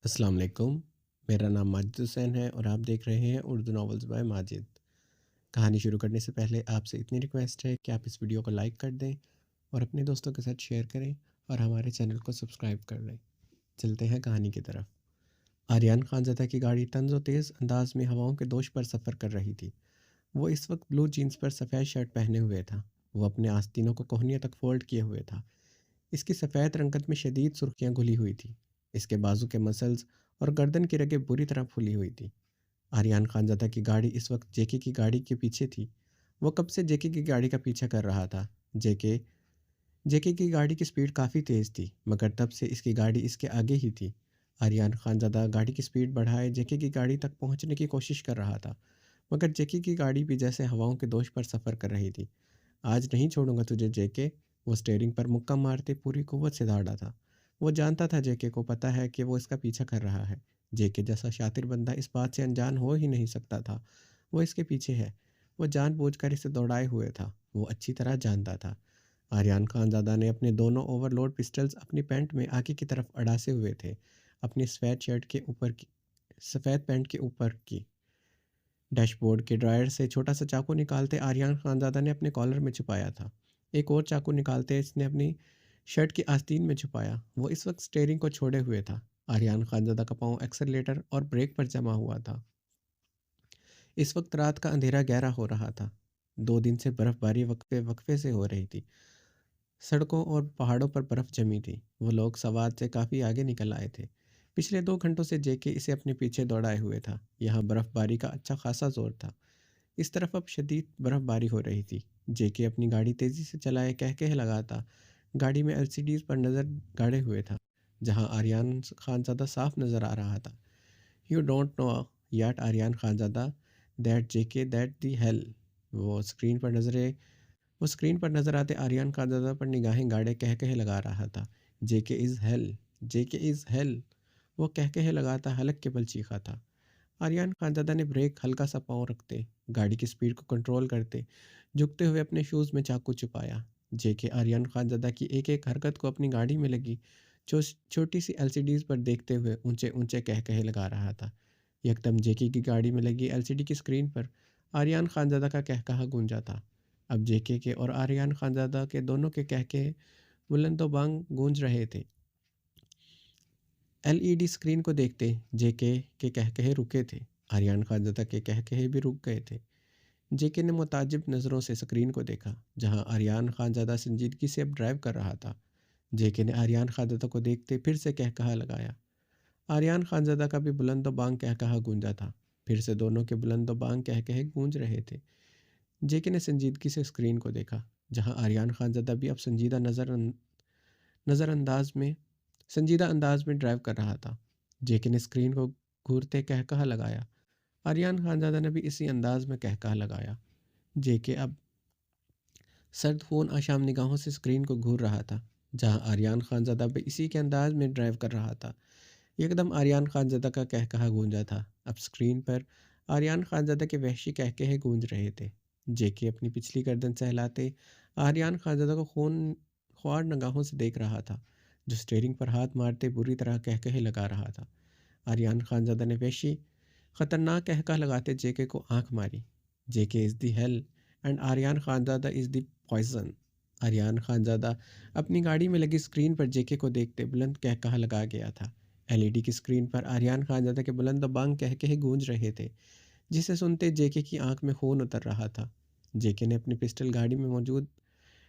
अस्सलाम वालेकुम। मेरा नाम माजिद हुसैन है और आप देख रहे हैं उर्दू नॉवेल्स बाय माजिद। कहानी शुरू करने से पहले आपसे इतनी रिक्वेस्ट है कि आप इस वीडियो को लाइक कर दें और अपने दोस्तों के साथ शेयर करें और हमारे चैनल को सब्सक्राइब कर लें। चलते हैं कहानी की तरफ। आर्यन खानज़ादा की गाड़ी तंज व तेज़ अंदाज में हवाओं के दोष पर सफ़र कर रही थी। वो इस वक्त ब्लू जीन्स पर सफ़ेद शर्ट पहने हुए था। वो अपने आस्तीनों को कोहनियों तक फोल्ड किए हुए था। इसकी सफ़ेद रंगत में शदीद सुर्खियाँ घुली हुई थी। इसके बाजू के मसल्स और गर्दन की रगें बुरी तरह फूली हुई थी। आर्यन खानज़ादा की गाड़ी इस वक्त जेके की गाड़ी के पीछे थी। वो कब से जेके की गाड़ी का पीछा कर रहा था। जेके जेके की गाड़ी की स्पीड काफ़ी तेज़ थी, मगर तब से इसकी गाड़ी इसके आगे ही थी। आर्यन खानज़ादा गाड़ी की स्पीड बढ़ाए जेके की गाड़ी तक पहुंचने की कोशिश कर रहा था, मगर जेके की गाड़ी भी जैसे हवाओं के दोष पर सफ़र कर रही थी। आज नहीं छोड़ूंगा तुझे जेके, वो स्टीयरिंग पर मुक्का मारते पूरी कुव्वत से दौड़ा था। वो जानता था जेके को पता है कि वो इसका पीछा कर रहा है। जेके जैसा शातिर बंदा इस बात से अनजान हो ही नहीं सकता था। वो इसके पीछे है। वो जानबूझकर इसे दौड़ाए हुए था। वो अच्छी तरह जानता था। आर्यन खानज़ादा ने अपने दोनों ओवरलोड पिस्टल्स अपनी पैंट में आगे की तरफ अड़ासे हुए थे, अपनी सफ़ेद शर्ट के ऊपर की सफ़ेद पैंट के ऊपर की। डैशबोर्ड के ड्रायर से छोटा सा चाकू निकालते आर्यन खानज़ादा ने अपने कॉलर में छुपाया था। एक और चाकू निकालते इसने अपनी शर्ट की आस्तीन में छुपाया। वो इस वक्त स्टीयरिंग को छोड़े हुए था। आर्यन खानज़ादा का पाँव एक्सेलरेटर और ब्रेक पर जमा हुआ था। इस वक्त रात का अंधेरा गहरा हो रहा था। 2 दिन से बर्फ़बारी वक्फे वक्फे से हो रही थी। सड़कों और पहाड़ों पर बर्फ़ जमी थी। वो लोग सवाद से काफ़ी आगे निकल आए थे। पिछले 2 घंटों से जेके इसे अपने पीछे दौड़ाए हुए था। यहाँ बर्फ़बारी का अच्छा खासा जोर था। इस तरफ अब शदीद बर्फ़बारी हो रही थी। जेके अपनी गाड़ी तेज़ी से चलाए कह कह लगाता गाड़ी में एलसीडीज़ पर नज़र गाड़े हुए था, जहां आर्यन खानज़ादा साफ नज़र आ रहा था। You don't know what Aryan Khanzada that JK that the hell. वो स्क्रीन पर नज़रें वो स्क्रीन पर नज़र आते आर्यन खानज़ादा पर निगाहें गाड़े कह कह लगा रहा था। JK is hell, JK is hell. वो कह कह लगाता हलक के बल चीखा था। आर्यन खानज़ादा ने ब्रेक हल्का सा पाँव रखते, गाड़ी की स्पीड को कंट्रोल करते, झुकते हुए अपने शूज़ में चाकू छुपाया। जेके आर्यन खानज़ादा की एक एक हरकत को अपनी गाड़ी में लगी छोटी सी एलसीडीज़ पर देखते हुए ऊंचे ऊंचे कह कहे लगा रहा था। यकदम जेके की गाड़ी में लगी एलसीडी की स्क्रीन पर आर्यन खानज़ादा का कहकहा गूंजा था। अब जेके के और आर्यन खानज़ादा के दोनों के कहके बुलंदोबांग गूंज रहे थे। एलईडी स्क्रीन को देखते जेके के कहकहे रुके थे। आर्यन खानज़ादा के कहकहे भी रुक गए थे। जेके ने मुताजिब नज़रों से स्क्रीन को देखा, जहां आर्यन खानज़ादा संजीदगी से अब ड्राइव कर रहा था। जेके ने आर्यन खानज़ादा को देखते फिर से कहकहा लगाया। आर्यन खानज़ादा का भी बुलंद बांग कहकहा गूंजा था। फिर से दोनों के बुलंद बांग कहकहे गूंज रहे थे। जेके ने संजीदगी से स्क्रीन को देखा, जहां आर्यन खानज़ादा भी अब नज़रअंदाज में संजीदा अंदाज में ड्राइव कर रहा था। जेके ने स्क्रीन को घूरते कहकहा लगाया। आर्यन खानज़ादा ने भी इसी अंदाज में कहकहा लगाया। जेके अब सर्द खून आशाम निगाहों से स्क्रीन को घूर रहा था, जहां आर्यन खानज़ादा भी इसी के अंदाज में ड्राइव कर रहा था। एकदम आर्यन खानज़ादा का कहकहा गूंजा था। अब स्क्रीन पर आर्यन खानज़ादा के वहशी कहकहे गूंज रहे थे। जेके अपनी पिछली गर्दन सहलाते आर्यन खानज़ादा को खून ख्वार निगाहों से देख रहा था, जो स्टीयरिंग पर हाथ मारते बुरी तरह कहकहे लगा रहा था। आर्यन खानज़ादा ने वहशी खतरनाक कहकहा लगाते जेके को आंख मारी। JK is the hell and Aryan Khanzada is the poison. Aryan Khanzada अपनी गाड़ी में लगी स्क्रीन पर जेके को देखते बुलंद कहकहा लगा गया था। एलईडी की स्क्रीन पर आर्यन खानज़ादा के बुलंद बांग कहकहे गूंज रहे थे, जिसे सुनते जेके की आंख में खून उतर रहा था। जेके ने अपनी पिस्टल गाड़ी में मौजूद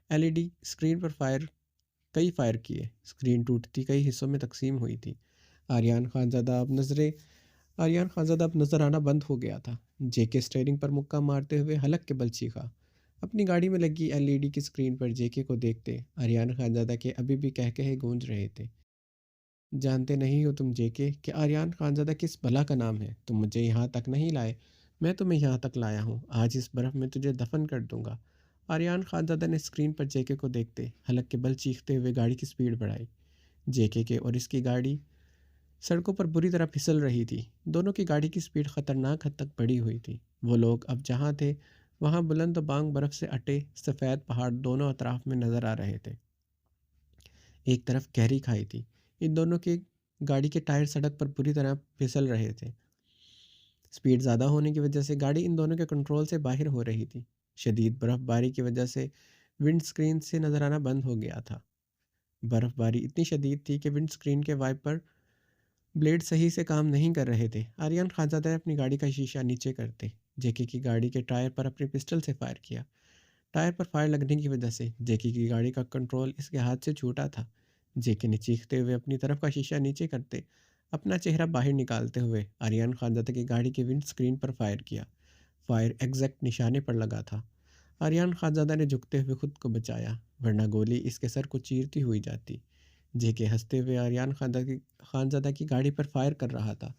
एलईडी स्क्रीन पर कई फायर किए। स्क्रीन टूटती कई हिस्सों में तकसीम हुई थी। आर्यन खानज़ादा अब नजरे आर्यन खानज़ादा अब नजर आना बंद हो गया था। जेके स्टीयरिंग पर मुक्का मारते हुए हलक के बल चीखा। अपनी गाड़ी में लगी एलईडी की स्क्रीन पर जेके को देखते आर्यन खानज़ादा के अभी भी कहकहे गूंज रहे थे। जानते नहीं हो तुम जेके कि आर्यन खानज़ादा किस भला का नाम है। तुम मुझे यहाँ तक नहीं लाए, मैं तुम्हें यहाँ तक लाया हूँ। आज इस बर्फ़ में तुझे दफन कर दूंगा। आर्यन खानज़ादा ने स्क्रीन पर जेके को देखते हलक के बल चीखते हुए गाड़ी की स्पीड बढ़ाई। जेके के और इसकी गाड़ी सड़कों पर बुरी तरह फिसल रही थी। दोनों की गाड़ी की स्पीड खतरनाक हद तक बढ़ी हुई थी। वो लोग अब जहाँ थे वहाँ बुलंद बांग बर्फ से अटे सफ़ेद पहाड़ दोनों अतराफ में नजर आ रहे थे। एक तरफ गहरी खाई थी। इन दोनों के गाड़ी के टायर सड़क पर बुरी तरह फिसल रहे थे। स्पीड ज़्यादा होने की वजह से गाड़ी इन दोनों के कंट्रोल से बाहर हो रही थी। शदीद बर्फ़बारी की वजह से विंड स्क्रीन से नज़र आना बंद हो गया था। बर्फ़बारी इतनी शदीद थी कि विंड स्क्रीन के वाइपर ब्लेड सही से काम नहीं कर रहे थे। आर्यन खानज़ादा ने अपनी गाड़ी का शीशा नीचे करते जेके की गाड़ी के टायर पर अपनी पिस्टल से फायर किया। टायर पर फायर लगने की वजह से जेके की गाड़ी का कंट्रोल इसके हाथ से छूटा था। जेके ने चीखते हुए अपनी तरफ का शीशा नीचे करते अपना चेहरा बाहर निकालते हुए आर्यन खानज़ादा की गाड़ी की विंड स्क्रीन पर फायर किया। फायर एग्जैक्ट निशाने पर लगा था। आर्यन खानज़ादा ने झुकते हुए खुद को बचाया, वरना गोली इसके सर को चीरती हुई जाती। जेके हंसते हुए आर्यन खानज़ादा की गाड़ी पर फायर कर रहा था।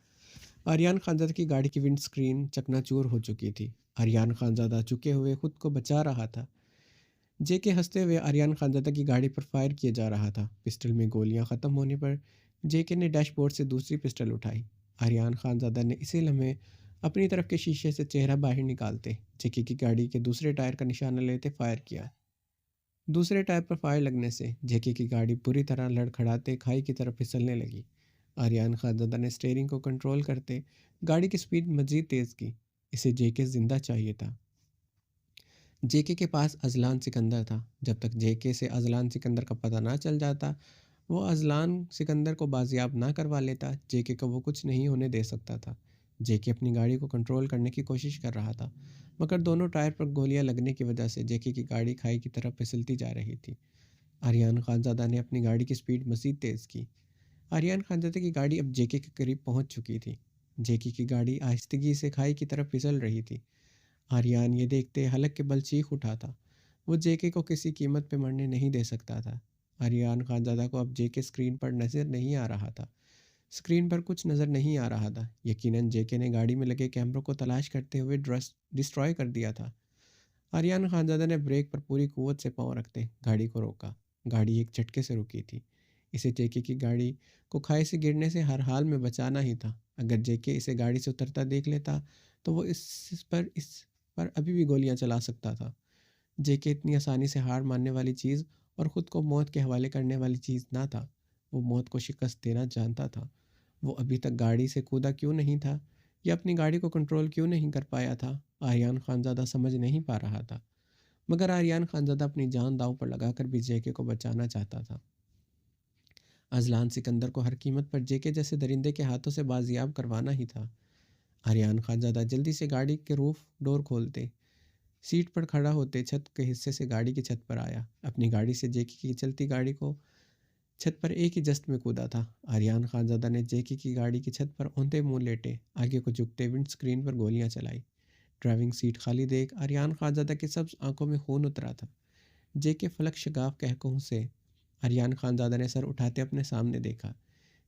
आर्यन खानज़ादा की गाड़ी की विंड स्क्रीन चकनाचूर हो चुकी थी। आर्यन खानज़ादा झुके हुए खुद को बचा रहा था। जेके हंसते हुए आर्यन खानज़ादा की गाड़ी पर फायर किया जा रहा था। पिस्टल में गोलियां ख़त्म होने पर जेके ने डैशबोर्ड से दूसरी पिस्टल उठाई। आर्यन खानज़ादा ने इसी लम्हे अपनी तरफ के शीशे से चेहरा बाहर निकालते जेके की गाड़ी के दूसरे टायर का निशाना लेते फायर किया। दूसरे टायर पर फायर लगने से जेके की गाड़ी पूरी तरह लड़खड़ाते खाई की तरफ फिसलने लगी। आर्यन खानज़ादा ने स्टीयरिंग को कंट्रोल करते गाड़ी की स्पीड मज़ीद तेज़ की। इसे जेके जिंदा चाहिए था। जेके के पास अजलान सिकंदर था। जब तक जेके से अजलान सिकंदर का पता ना चल जाता, वो अजलान सिकंदर को बाजियाब ना करवा लेता, जेके को वो कुछ नहीं होने दे सकता था। जेके अपनी गाड़ी को कंट्रोल करने की कोशिश कर रहा था, मगर दोनों टायर पर गोलियां लगने की वजह से जेके की गाड़ी खाई की तरफ फिसलती जा रही थी। आर्यन खानज़ादा ने अपनी गाड़ी की स्पीड मज़ीद तेज़ की। आर्यन खानज़ादा की गाड़ी अब जेके के करीब पहुंच चुकी थी। जेके की गाड़ी आहिस्तगी से खाई की तरफ फिसल रही थी। आर्यन ये देखते हलक के बल चीख उठा था। वो जेके को किसी कीमत पे मरने नहीं दे सकता था। आर्यन खानज़ादा को अब जेके स्क्रीन पर नज़र नहीं आ रहा था। स्क्रीन पर कुछ नज़र नहीं आ रहा था। यकीनन जेके ने गाड़ी में लगे कैमरों को तलाश करते हुए डिस्ट्रॉय कर दिया था। आर्यन खानज़ादा ने ब्रेक पर पूरी कुव्वत से पाँव रखते गाड़ी को रोका। गाड़ी एक झटके से रुकी थी। इसे जेके की गाड़ी को खाई से गिरने से हर हाल में बचाना ही था। अगर जेके इसे गाड़ी से उतरता देख लेता तो वो इस पर अभी भी गोलियां चला सकता था। जेके इतनी आसानी से हार मानने वाली चीज़ और ख़ुद को मौत के हवाले करने वाली चीज़ ना था। वो मौत को शिकस्त देना जानता था। वो अभी तक गाड़ी से कूदा क्यों नहीं था या अपनी गाड़ी को कंट्रोल क्यों नहीं कर पाया था, आर्यन खानज़ादा समझ नहीं पा रहा था। मगर आर्यन खानज़ादा अपनी जान दांव पर लगाकर भी जेके को बचाना चाहता था। अजलान सिकंदर को हर कीमत पर जेके जैसे दरिंदे के हाथों से बाजियाब करवाना ही था। आर्यन खानज़ादा जल्दी से गाड़ी के रूफ डोर खोलते सीट पर खड़ा होते छत के हिस्से से गाड़ी की छत पर आया। अपनी गाड़ी से जेकी की चलती गाड़ी को छत पर एक ही जस्ट में कूदा था। आर्यन खानज़ादा ने जेकी की गाड़ी की छत पर औंधे मुंह लेटे आगे को झुकते विंड स्क्रीन पर गोलियां चलाई। ड्राइविंग सीट खाली देख आर्यन खानज़ादा की सब आंखों में खून उतरा था। जेके फलक शगाफ कहकों से आर्यन खानज़ादा ने सर उठाते अपने सामने देखा।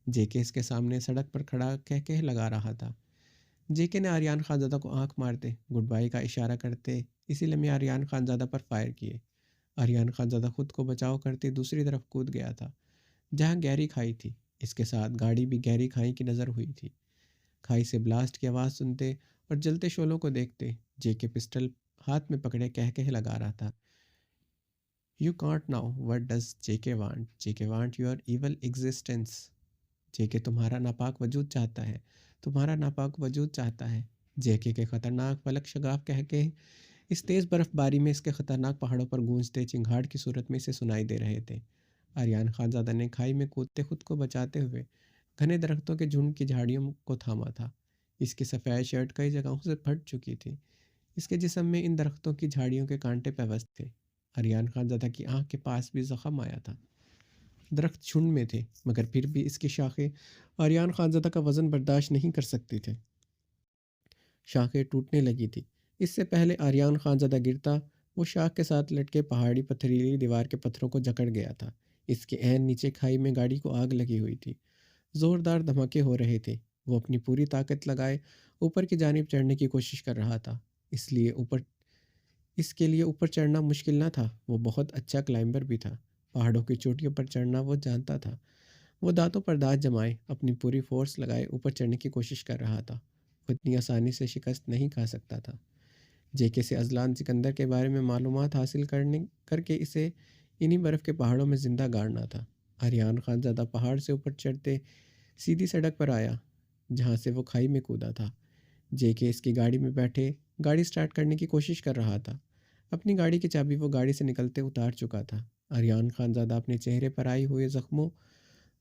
जेके इसके सामने सड़क पर खड़ा कह कह लगा रहा था। जेके ने आर्यन खानज़ादा को आंख मारते गुड बाय का इशारा करते इसी लम्हे आर्यन खानज़ादा पर फायर किए। आर्यन खानज़ादा खुद को बचाव करते दूसरी तरफ कूद गया था जहां गहरी खाई थी। इसके साथ गाड़ी भी गहरी खाई की नज़र हुई थी। खाई से ब्लास्ट की आवाज़ सुनते और जलते शोलों को देखते जेके पिस्टल हाथ में पकड़े कह कह लगा रहा था, you can't now what does JK want your evil existence. JK तुम्हारा नापाक वजूद चाहता है, तुम्हारा नापाक वजूद चाहता है। जेके के खतरनाक फलक शगाफ कह के इस तेज़ बर्फबारी में इसके खतरनाक पहाड़ों पर गूंजते चिंगाड़ की सूरत में इसे सुनाई दे रहे थे। आर्यन खानज़ादा ने खाई में कूदते खुद को बचाते हुए घने दरख्तों के झुंड की झाड़ियों को थामा था। इसकी सफ़ेद शर्ट कई जगहों से फट चुकी थी। इसके जिस्म में इन दरख्तों की झाड़ियों के कांटे पेवस्त थे। आर्यन खानज़ादा की आंख के पास भी जख्म आया था। दरख्त झुंड में थे मगर फिर भी इसकी शाखें आर्यन खानज़ादा का वज़न बर्दाश्त नहीं कर सकती थे। शाखें टूटने लगी थी। इससे पहले आर्यन खानज़ादा गिरता, वो शाख के साथ लटके पहाड़ी पथरीली दीवार के पत्थरों को जकड़ गया था। इसके ऐन नीचे खाई में गाड़ी को आग लगी हुई थी। ज़ोरदार धमाके हो रहे थे। वो अपनी पूरी ताकत लगाए ऊपर की जानिब चढ़ने की कोशिश कर रहा था। इसके लिए ऊपर चढ़ना मुश्किल ना था। वो बहुत अच्छा क्लाइंबर भी था। पहाड़ों की चोटियों पर चढ़ना वो जानता था। वो दांतों पर दांत जमाए अपनी पूरी फोर्स लगाए ऊपर चढ़ने की कोशिश कर रहा था। वो इतनी आसानी से शिकस्त नहीं खा सकता था। जेके से अजलान सिकंदर के बारे में मालूमात हासिल करके इसे इन्हीं बर्फ़ के पहाड़ों में ज़िंदा गाड़ना था। आर्यन खानज़ादा पहाड़ से ऊपर चढ़ते सीधी सड़क पर आया जहाँ से वो खाई में कूदा था। जेके इसकी गाड़ी में बैठे गाड़ी स्टार्ट करने की कोशिश कर रहा था। अपनी गाड़ी की चाबी वो गाड़ी से निकलते उतार चुका था। आर्यान खानज़ादा अपने चेहरे पर आए हुए जख्मों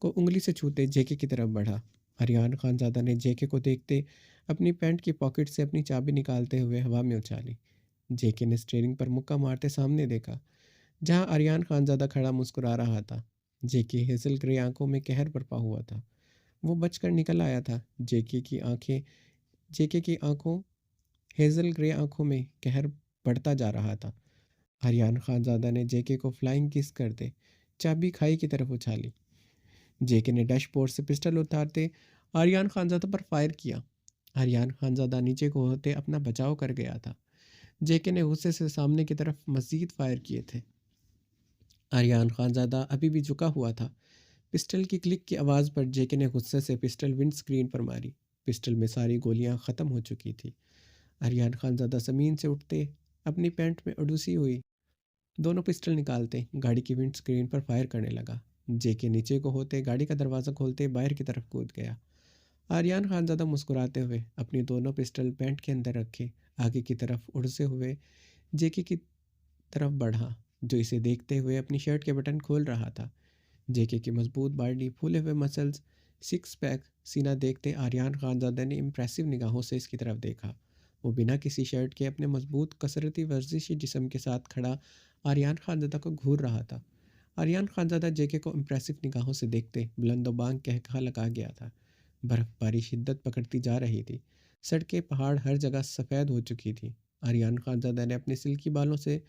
को उंगली से छूते जेके की तरफ बढ़ा। आर्यान खानज़ादा ने जेके को देखते अपनी पैंट की पॉकेट से अपनी चाबी निकालते हुए हवा में उछाली। जेके ने स्टीयरिंग पर मुक्का मारते सामने देखा, जहां आर्यान खानज़ादा खड़ा मुस्कुरा रहा था। जेके हेजल ग्रे आंखों में कहर बरपा हुआ था। वो बचकर निकल आया था। जेके की आंखों हेजल ग्रे आंखों में कहर बढ़ता जा रहा था। आर्यान खानज़ादा ने जेके को फ्लाइंग किस कर दे चाबी खाई की तरफ उछाली। जेके ने डैशबोर्ड से पिस्टल उतारते आर्यान खानज़ादा पर फायर किया। आर्यान खानज़ादा नीचे को होते अपना बचाव कर गया था। जेके ने गुस्से से सामने की तरफ मजीद फायर किए थे। आर्यान खानज़ादा अभी भी झुका हुआ था। पिस्टल की क्लिक की आवाज़ पर जेके ने गुस्से से पिस्टल विंड स्क्रीन पर मारी। पिस्टल में सारी गोलियां ख़त्म हो चुकी थी। आर्यान खानज़ादा ज़मीन से उठते अपनी पैंट में उड़ूसी हुई दोनों पिस्टल निकालते गाड़ी की विंड स्क्रीन पर फायर करने लगा। जेके नीचे को होते गाड़ी का दरवाज़ा खोलते बाहर की तरफ कूद गया। आर्यान खानज़ादा मुस्कुराते हुए अपनी दोनों पिस्टल पैंट के अंदर रखे आगे की तरफ उड़ते हुए जेके की तरफ बढ़ा, जो इसे देखते हुए अपनी शर्ट के बटन खोल रहा था। जेके की मजबूत बॉडी, फूले हुए मसल्स, सिक्स पैक सीना देखते आर्यान खानज़ादा ने इम्प्रेसिव निगाहों से इसकी तरफ देखा। वो बिना किसी शर्ट के अपने मजबूत कसरती वर्जिशी जिस्म के साथ खड़ा आर्यान खानज़ादा को घूर रहा था। आर्यान खानज़ादा जेके को इम्प्रेसिव निगाहों से देखते बुलंदोबांग कहकहा लगा गया था। बर्फबारी शिद्दत पकड़ती जा रही थी। सड़कें, पहाड़ हर जगह सफ़ेद हो चुकी थी। आर्यान खानज़ादा ने अपने सिल्की बालों से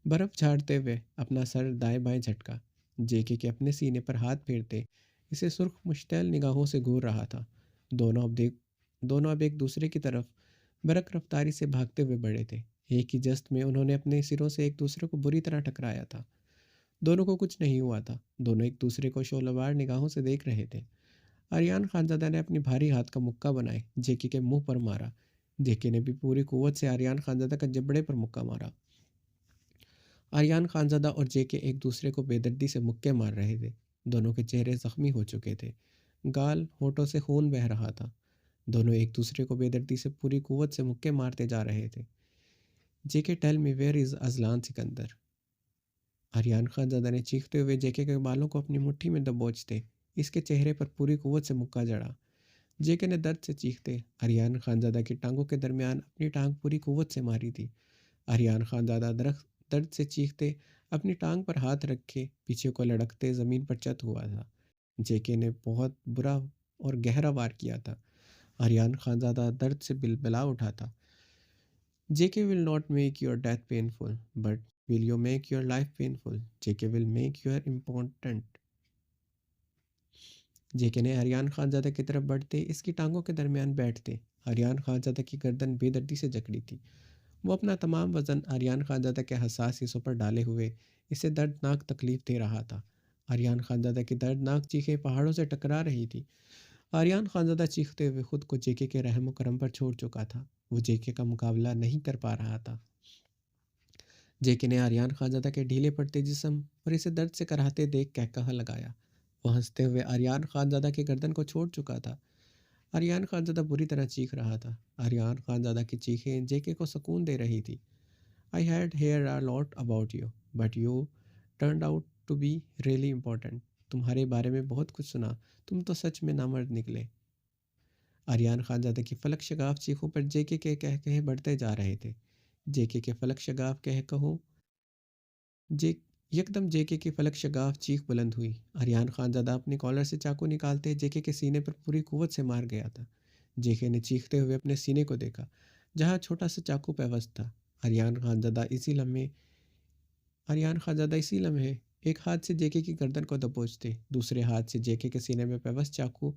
बर्फ़ झाड़ते हुए अपना सर दाएं बाएं झटका। जेके के अपने सीने पर हाथ फेरते इसे सुर्ख मुश्तैल निगाहों से घूर रहा था। दोनों अब एक दूसरे की तरफ बरक रफ्तारी से भागते हुए बढ़े थे। एक ही जस्त में उन्होंने अपने सिरों से एक दूसरे को बुरी तरह टकराया था। दोनों को कुछ नहीं हुआ था। दोनों एक दूसरे को शोलावार निगाहों से देख रहे थे। आर्यान खानज़ादा ने अपनी भारी हाथ का मुक्का बनाए जेके के मुंह पर मारा। जेके ने भी पूरी कुव्वत से आर्यान खानज़ादा का जबड़े पर मुक्का मारा। आर्यान खानज़ादा और जेके एक दूसरे को बेदर्दी से मुक्के मार रहे थे। दोनों के चेहरे जख्मी हो चुके थे। गाल, होठों से खून बह रहा था। दोनों एक दूसरे को बेदर्दी से पूरी कुव्वत से मुक्के मारते जा रहे थे। JK, tell me where is Ajlan Sikandar. Aryan Khanzada ने चीखते हुए जेके के बालों को अपनी मुट्ठी में दबोचते इसके चेहरे पर पूरी कुव्वत से मुक्का जड़ा। जेके ने दर्द से चीखते आर्यान खानज़ादा की टांगों के दरमियान अपनी टांग पूरी कुव्वत से मारी थी। आर्यान खानज़ादा दर्द से चीखते अपनी टांग पर हाथ रखे पीछे को लड़कते ज़मीन पर चत हुआ था। जेके ने बहुत बुरा और गहरा वार किया था। आर्यान खानज़ादा दर्द से बिलबिला उठा था। JK will not make your death painful but will you make your life painful. JK will make your important. JK ने आर्यान खानज़ादा की तरफ बढ़ते इसकी टांगों के दरमियान बैठते आर्यान खानज़ादा की गर्दन बेदर्दी से जकड़ी थी। वो अपना तमाम वज़न आर्यान खानज़ादा के हसास हिस्सों पर डाले हुए इसे दर्दनाक तकलीफ़ दे रहा था। आर्यान खानज़ादा की दर्दनाक चीखें पहाड़ों से टकरा रही थी। आर्यान खानज़ादा चीखते हुए खुद को जेके के रहम करम पर छोड़ चुका था। वो जेके का मुकाबला नहीं कर पा रहा था। जेके ने आर्यान खानज़ादा के ढीले पड़ते जिस्म और इसे दर्द से कराहते देख कहकहा लगाया। वो हंसते हुए आर्यान खानज़ादा के गर्दन को छोड़ चुका था। आर्यान खानज़ादा बुरी तरह चीख रहा था। आर्यान खानज़ादा की चीखें जेके को सुकून दे रही थी। I had heard a lot about you but you turned out to be really important. तुम्हारे बारे में बहुत कुछ सुना, तुम तो सच में नामर्द निकले। आर्यान खानज़ादा की फलक शगाफ चीखों पर जेके के कह कहे बढ़ते जा रहे थे। जेके के फलक शगाफ कह कहो जे यकदम जेके की फलक शगाफ चीख बुलंद हुई। आर्यान खानज़ादा अपने कॉलर से चाकू निकालते जेके के सीने पर पूरी कुव्वत से मार गया था। जेके ने चीखते हुए अपने सीने को देखा, जहाँ छोटा सा चाकू पेवस्त था। आर्यान खानज़ादा इसी लम्हे आर्यान खानज़ादा इसी लम्हे एक हाथ से जेके की गर्दन को दबोचते दूसरे हाथ से जेके के सीने में पेवस्त चाकू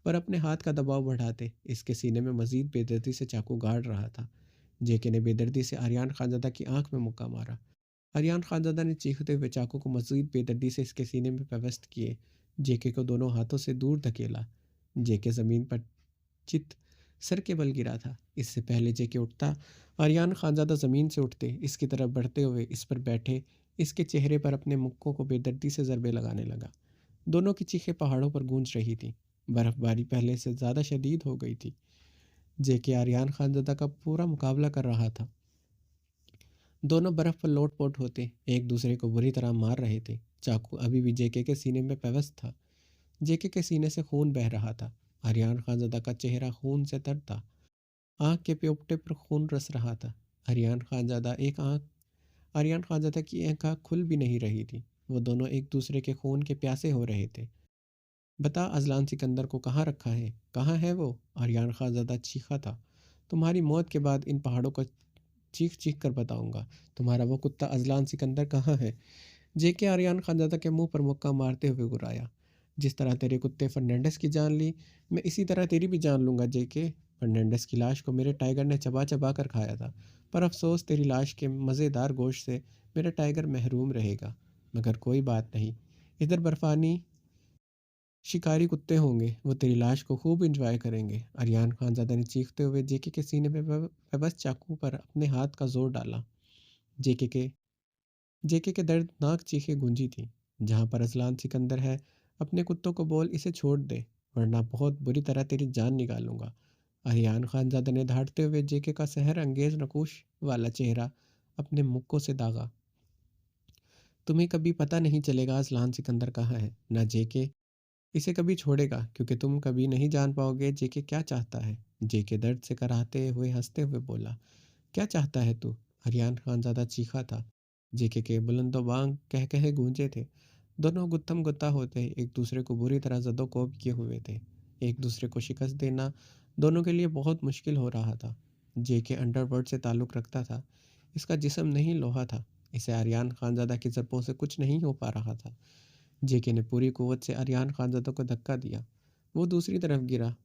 पर अपने हाथ का दबाव बढ़ाते इसके सीने में मजीद बेदर्दी से चाकू गाड़ रहा था। जेके ने बेदर्दी से आर्यान खानज़ादा की आंख में मुक्का मारा। आर्यान खानज़ादा ने चीखते हुए चाकू को मजीद बेदर्दी से इसके सीने में पेवस्त किए। जेके को दोनों हाथों से दूर धकेला। जेके ज़मीन पर चित सर के बल गिरा था। इससे पहले जेके उठता आर्यान खानज़ादा ज़मीन से उठते इसकी तरफ बढ़ते हुए इस पर बैठे इसके चेहरे पर अपने मुक्कों को बेदर्दी से ज़रबे लगाने लगा। दोनों की चीखें पहाड़ों पर गूंज रही थी। बर्फ़बारी पहले से ज़्यादा शदीद हो गई थी। जेके आर्यान खानज़ादा का पूरा मुकाबला कर रहा था। दोनों बर्फ़ पर लोट-पोट होते एक दूसरे को बुरी तरह मार रहे थे। चाकू अभी भी जेके के सीने में पेवस्त था। जेके के सीने से खून बह रहा था। आर्यान खानज़ादा का चेहरा खून से तर था। आँख के प्योपटे पर खून रस रहा था। आर्यन खानज़ादा की एक आँख खुल भी नहीं रही थी। वो दोनों एक दूसरे के खून के प्यासे हो रहे थे। बता अज़लान सिकंदर को कहाँ रखा है? कहाँ है वो? आर्यन खानज़ादा चीखा था। तुम्हारी मौत के बाद इन पहाड़ों को चीख चीख कर बताऊंगा। तुम्हारा वो कुत्ता अज़लान सिकंदर कहाँ है? जेके आर्यन खानज़ादा के मुंह पर मुक्का मारते हुए गुर्राया। जिस तरह तेरे कुत्ते फर्नांडिस की जान ली, मैं इसी तरह तेरी भी जान लूंगा जेके। फर्नांडिस की लाश को मेरे टाइगर ने चबा चबा कर खाया था, पर अफसोस तेरी लाश के मज़ेदार गोश्त से मेरा टाइगर महरूम रहेगा। मगर कोई बात नहीं, इधर बर्फानी शिकारी कुत्ते होंगे, वो तेरी लाश को खूब इंजॉय करेंगे। आर्यन खानज़ादा ने चीखते हुए जेके के सीने में बेबस चाकू पर अपने हाथ का जोर डाला। जेके के जेके के दर्दनाक चीखें गूंजी थी। जहाँ पर अजलान सिकंदर है, अपने कुत्तों को बोल इसे छोड़ दे, वरना बहुत बुरी तरह तेरी जान निकालूंगा। अरियान खानजादा ने दहाड़ते हुए जेके का सहर अंगेज नकूश वाला चेहरा अपने मुक्कों से दागा। तुम्हें कभी पता नहीं चलेगा अजलान सिकंदर कहाँ है, न जेके इसे कभी छोड़ेगा, क्योंकि तुम कभी नहीं जान पाओगे जेके क्या चाहता है। जेके दर्द से कराहते हुए हंसते हुए बोला, क्या चाहता है तू? अरियान खानजादा चीखा था। जेके के बुलंदोबांग कह कहे गूंजे थे। दोनों गुत्थम गुत्ता होते एक दूसरे को बुरी तरह जदोकोब किए हुए थे। एक दूसरे को शिकस्त देना दोनों के लिए बहुत मुश्किल हो रहा था। जेके अंडरवर्ल्ड से ताल्लुक़ रखता था। इसका जिस्म नहीं लोहा था। इसे आर्यान खानजादा की ज़रबों से कुछ नहीं हो पा रहा था। जेके ने पूरी कुव्वत से आर्यान खानजादा को धक्का दिया। वो दूसरी तरफ गिरा।